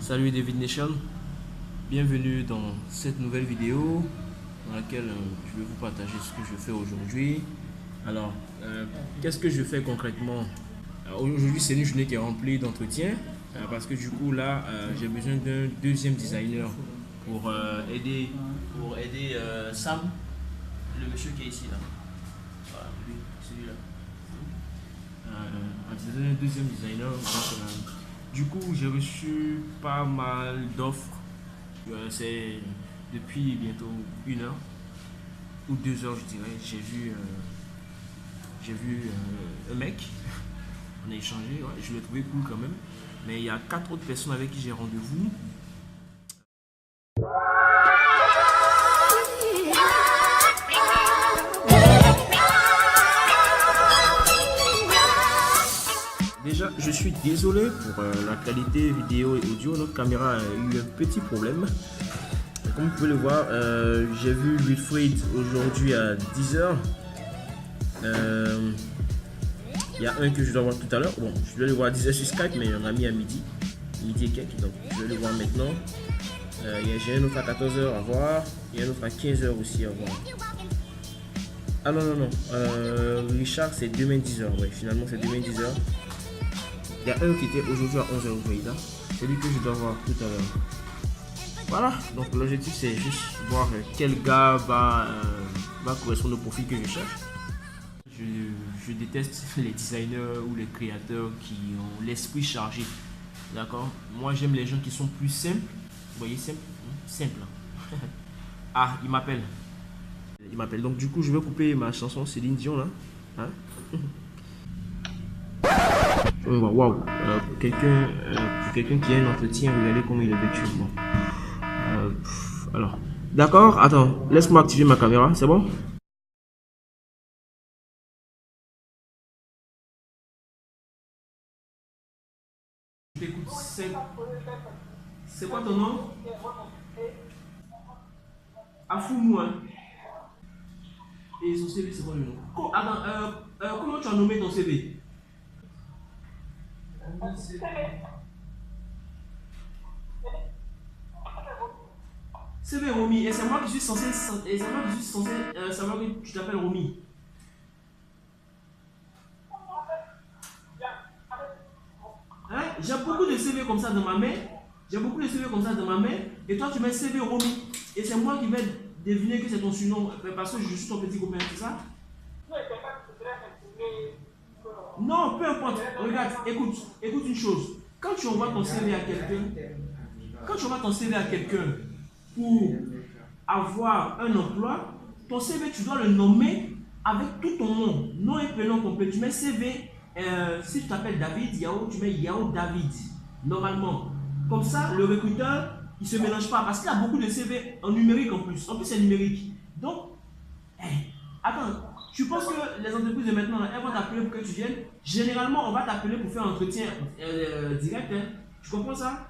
Salut David Nation, bienvenue dans cette nouvelle vidéo dans laquelle je vais vous partager ce que je fais aujourd'hui. Alors, qu'est-ce que je fais concrètement? Aujourd'hui, c'est une journée qui est remplie d'entretiens parce que du coup, là, j'ai besoin d'un deuxième designer pour aider Sam, le monsieur qui est ici là. Voilà, lui, celui-là. J'ai besoin d'un deuxième designer. Donc, du coup, j'ai reçu pas mal d'offres. C'est depuis bientôt 1 heure ou 2 heures, je dirais. J'ai vu un mec. On a échangé. Ouais, je l'ai trouvé cool quand même. Mais il y a 4 autres personnes avec qui j'ai rendez-vous. Déjà, je suis désolé pour la qualité vidéo et audio. Notre caméra a eu un petit problème. Comme vous pouvez le voir, j'ai vu Wilfried aujourd'hui à 10 h. Il y a un que je dois voir tout à l'heure. Bon, je dois le voir à 10 h sur Skype, mais on a mis à midi et quelques. Donc, je vais le voir maintenant. J'ai un autre à 14 h à voir. Il y a un autre à 15 h aussi à voir. Ah non. Richard, c'est demain 10 h. Ouais, finalement, c'est demain 10 h. Il y a un qui était aujourd'hui à 11 h, vous voyez là. C'est lui que je dois voir tout à l'heure. Voilà, donc l'objectif c'est juste voir quel gars va correspondre au profil que je cherche. Je déteste les designers ou les créateurs qui ont l'esprit chargé. D'accord? Moi j'aime les gens qui sont plus simples. Vous voyez, simple. Ah, il m'appelle. Donc du coup je vais couper ma chanson Céline Dion là. Hein? Waouh, pour quelqu'un qui a un entretien, regardez comment il est vêtu. Bon. Alors, d'accord, attends, laisse-moi activer ma caméra, c'est bon? C'est quoi ton nom? Afoumou, hein? Et son CV, c'est quoi le nom? Attends, comment tu as nommé ton CV? CV Romy, et c'est moi qui suis censé savoir que tu t'appelles Romy. Hein? J'ai beaucoup de CV comme ça dans ma main. Et toi tu mets CV Romy. Et c'est moi qui vais deviner que c'est ton surnom parce que je suis ton petit copain, c'est ça? Non, peu importe. Regarde, écoute une chose. Quand tu envoies ton CV à quelqu'un, pour avoir un emploi, ton CV, tu dois le nommer avec tout ton nom et prénom complet. Tu mets CV, si tu t'appelles David Yao, tu mets Yao David, normalement. Comme ça, le recruteur, il ne se mélange pas parce qu'il y a beaucoup de CV en numérique en plus. En plus, c'est numérique. Donc, attends, tu penses que les entreprises de maintenant, elles vont t'appeler pour que tu viennes? Généralement, on va t'appeler pour faire un entretien direct. Hein. Tu comprends ça?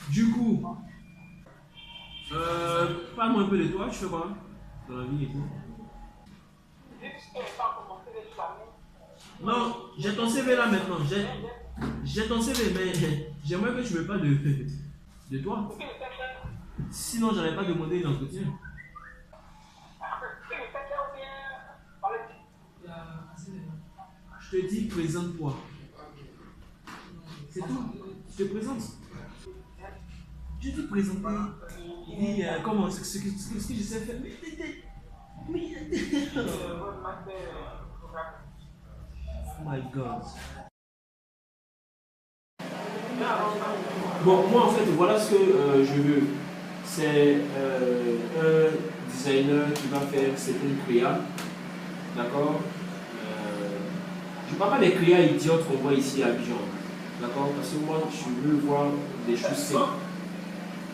Du coup, parle-moi un peu de toi, tu fais quoi dans la vie et tout? Non, j'ai ton CV là maintenant. J'ai ton CV, mais j'aimerais que tu me parles de toi. Sinon, je n'avais pas demandé l'entretien. Je te dis, présente-toi. C'est tout. Tu te présentes. Je te présente. Il dit, comment, ce que je sais faire. Oh my God. Bon, moi en fait, voilà ce que je veux. C'est un designer qui va faire certaines créas. D'accord? Je ne parle pas des créas idiotes qu'on voit ici à Abidjan. D'accord? Parce que moi, je veux voir des choses simples.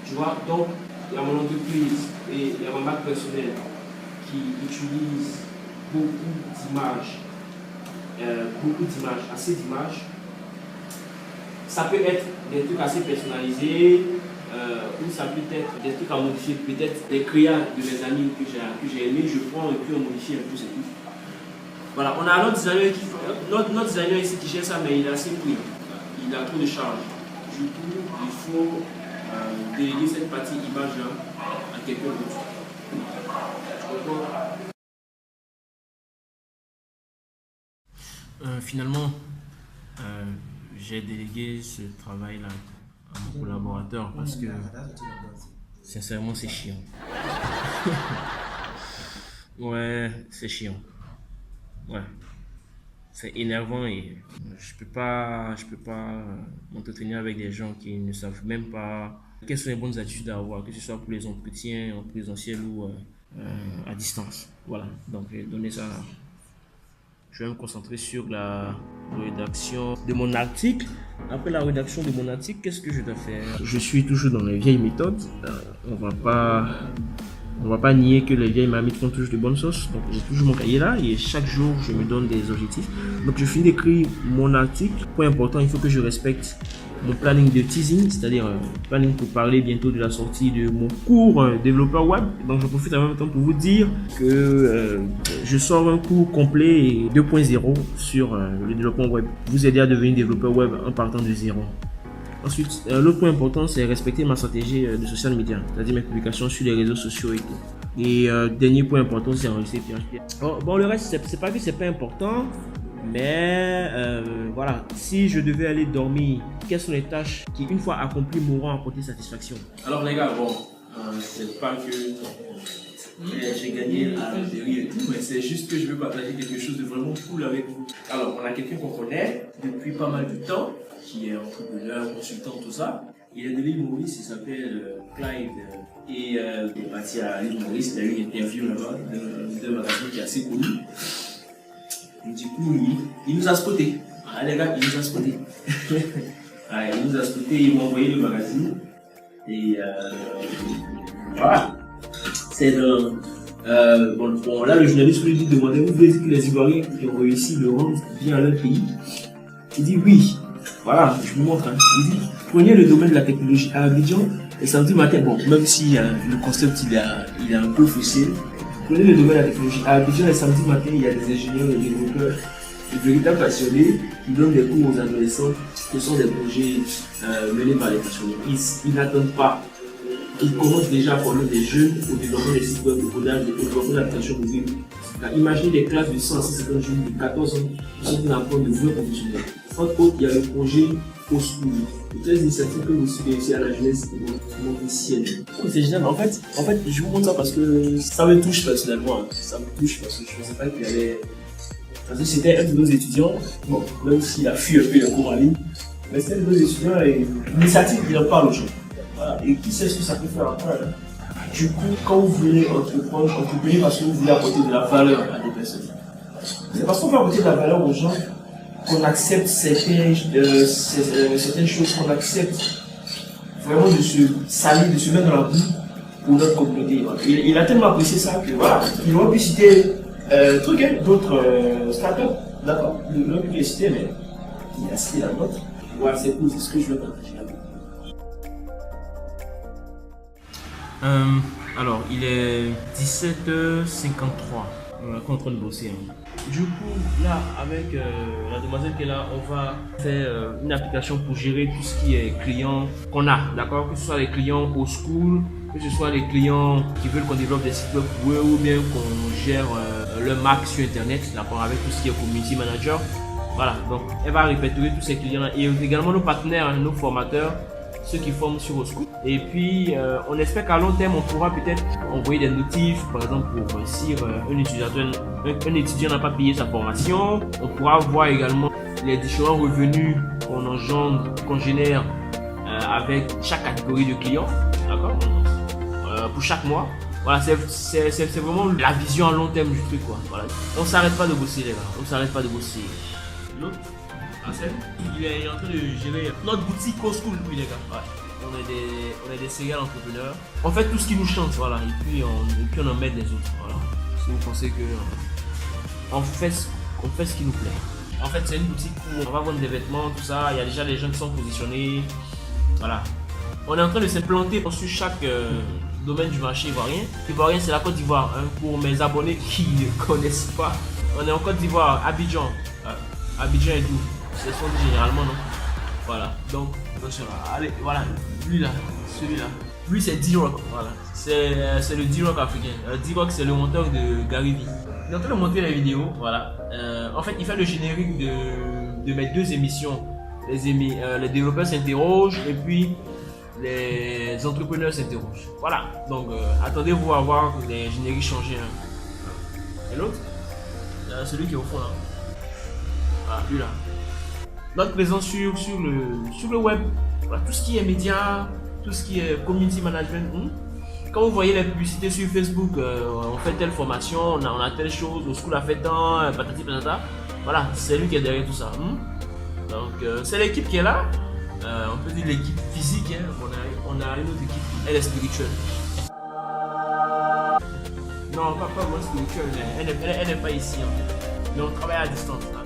Tu vois? Donc, il y a mon entreprise et il y a ma marque personnelle qui utilise beaucoup d'images. Assez d'images. Ça peut être des trucs assez personnalisés ou ça peut être des trucs à modifier, peut-être des créas de mes amis que j'ai aimés, je prends et puis on modifie un peu, c'est tout. Voilà, on a notre designer ici qui gère ça, mais il est assez pris. Il a trop de charges. Du coup, il faut déléguer cette partie image-là à quelqu'un d'autre. Finalement, j'ai délégué ce travail-là à mon collaborateur parce que sincèrement c'est chiant. Ouais, c'est chiant. Ouais, c'est énervant et je peux pas m'entretenir avec des gens qui ne savent même pas quelles sont les bonnes attitudes à avoir, que ce soit pour les entretiens en présentiel ou à distance. Voilà, donc j'ai donné ça. Je vais me concentrer sur la rédaction de mon article. Après la rédaction de mon article, qu'est-ce que je dois faire? Je suis toujours dans les vieilles méthodes. On va pas nier que les vieilles mamies font toujours de bonnes sauces. Donc j'ai toujours mon cahier là et chaque jour je me donne des objectifs. Donc je finis d'écrire mon article. Point important, il faut que je respecte mon planning de teasing, c'est-à-dire planning pour parler bientôt de la sortie de mon cours développeur web. Donc je profite en même temps pour vous dire que je sors un cours complet et 2.0 sur le développement web. Vous aider à devenir développeur web en partant de zéro. Ensuite, l'autre point important, c'est respecter ma stratégie de social media, c'est-à-dire mes publications sur les réseaux sociaux et tout. Et dernier point important, c'est enregistrer PHP. Bon, le reste, c'est pas que c'est pas important, mais voilà, si je devais aller dormir, quelles sont les tâches qui, une fois accomplies, m'auront apporté satisfaction? Alors les gars, bon, c'est pas que j'ai gagné à Algérie et tout, mais c'est juste que je veux partager quelque chose de vraiment cool avec vous. Alors, on a quelqu'un qu'on connaît depuis pas mal de temps, qui est entrepreneur, consultant, tout ça. Il est de l'île Maurice, il s'appelle Clyde. Et il est parti à l'île Maurice, il a eu une interview là-bas d'un magazine qui est assez connu. Et du coup, il nous a spoté. Ah les gars, il nous a spoté. Il nous a spoté, il m'a envoyé le magazine. Et voilà. C'est bon, là, le journaliste lui dit demander, vous voulez dire que les Ivoiriens qui ont réussi le rendent bien à leur pays? Il dit oui. Voilà, je vous montre. Hein. Il dit, prenez le domaine de la technologie à Abidjan et samedi matin, bon, même si le concept il est un peu faussé, prenez le domaine de la technologie à Abidjan et samedi matin, il y a des ingénieurs, des développeurs, des véritables passionnés qui donnent des cours aux adolescents. Ce sont des projets menés par les passionnés. Ils n'attendent pas. Ils commencent déjà à former des jeunes au développement des sites web, au codage, au développement de l'application mobile. Imaginez des classes de 100 à 150 jeunes de 14 ans qui sont en train de vrais professionnels. Entre autres, il y a le projet Oscool. Toutes les initiatives que vous suivez ici à la jeunesse mauricienne. C'est génial. En fait, je vous montre ça parce que ça me touche personnellement. Ça me touche parce que je ne pensais pas qu'il y avait. Parce que c'était un de nos étudiants, bon, même s'il a fui un peu le cours en ligne, mais c'était un de nos étudiants et l'initiative, il en parle aux gens. Voilà. Et qui sait ce que ça peut faire après. Hein. Du coup, quand vous voulez entreprenez parce que vous voulez apporter de la valeur à des personnes. C'est parce qu'on veut apporter de la valeur aux gens qu'on accepte certaines choses, qu'on accepte vraiment de se salir, de se mettre dans la boue pour notre communauté. Il a tellement apprécié ça que voilà, il aurait pu citer d'autres startups, d'accord, il aurait pu les citer, mais il a cité la nôtre. Ouais, c'est cool, c'est ce que je veux partager avec vous. Alors, il est 17h53. On est en train de bosser. Hein. Du coup, là, avec la demoiselle qui est là, on va faire une application pour gérer tout ce qui est clients qu'on a, d'accord? Que ce soit les clients au school, que ce soit les clients qui veulent qu'on développe des sites web pour eux ou bien qu'on gère leur marque sur Internet, d'accord? Avec tout ce qui est community manager. Voilà, donc elle va répertorier tous ces clients-là et également nos partenaires, hein, nos formateurs, ceux qui forment sur Oscool. Et puis, on espère qu'à long terme, on pourra peut-être envoyer des notifs, par exemple, pour si un étudiant n'a pas payé sa formation. On pourra voir également les différents revenus qu'on engendre, qu'on génère avec chaque catégorie de clients, d'accord, pour chaque mois. Voilà, c'est vraiment la vision à long terme du truc, quoi. Voilà. On s'arrête pas de bosser, les gars. On s'arrête pas de bosser. L'autre, il est en train de gérer notre boutique Oscool, lui, les gars. Ouais. On est des serial entrepreneurs. On fait tout ce qui nous chante, voilà. Et puis on en met des autres. Voilà. Si vous pensez que on fait ce qui nous plaît. En fait, c'est une boutique où on va vendre des vêtements, tout ça. Il y a déjà des gens qui sont positionnés. Voilà. On est en train de s'implanter sur chaque domaine du marché ivoirien. Ivoirien, c'est la Côte d'Ivoire. Hein, pour mes abonnés qui ne connaissent pas. On est en Côte d'Ivoire, Abidjan. Abidjan et tout. C'est son dit généralement, non? Voilà. Donc, attention. Allez, voilà. Lui là, celui-là. Lui, c'est D-Rock. Voilà. C'est le D-Rock africain. D-Rock, c'est le monteur de Gary Vee. Il est en train de monter la vidéo. Voilà. En fait, il fait le générique de mes 2 émissions. Les développeurs s'interrogent et puis les entrepreneurs s'interrogent. Voilà. Donc, attendez-vous à voir les génériques changer. Et l'autre, celui qui est au fond là. Voilà, lui là. Notre présence sur le web. Voilà, tout ce qui est médias, tout ce qui est community management. Quand vous voyez les publicités sur Facebook, on fait telle formation, on a telle chose, le school a fait tant, patati patata. Voilà, c'est lui qui est derrière tout ça. Donc, c'est l'équipe qui est là. On peut dire l'équipe physique. Hein. On a une autre équipe, elle est spirituelle. Non, pas vraiment spirituelle, mais elle n'est pas ici en fait. Mais on travaille à distance là.